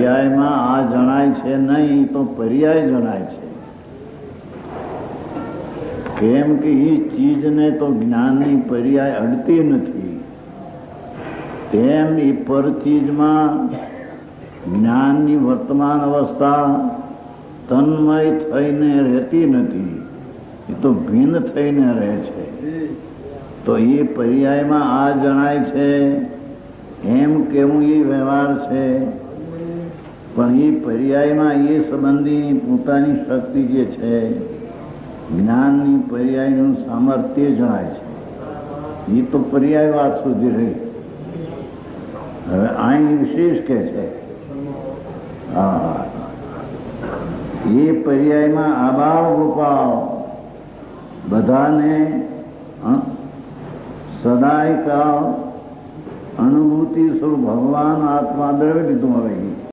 પર્યાયમાં આ જણાય છે નહીં તો પર્યાય જણાય છે. કેમ કે એ ચીજને તો જ્ઞાનની પર્યાય અડતી નથી, તેમ એ પર ચીજમાં જ્ઞાનની વર્તમાન અવસ્થા તન્મય થઈને રહેતી નથી, એ તો ભિન્ન થઈને રહે છે. તો એ પર્યાયમાં આ જણાય છે એમ કેવું એ વ્યવહાર છે. પણ એ પર્યાયમાં એ સંબંધી પોતાની શક્તિ જે છે, જ્ઞાનની પર્યાયનું સામર્થ્ય જણાય છે. એ તો પર્યાય વાત સુધી રહી. હવે અહીં વિશેષ કે છે એ પર્યાયમાં આભાવ ગોપાવ બધાને સદાય કાળ અનુભૂતિ સ્વરૂપ ભગવાન આત્મા દ્રવી લીધું. હવે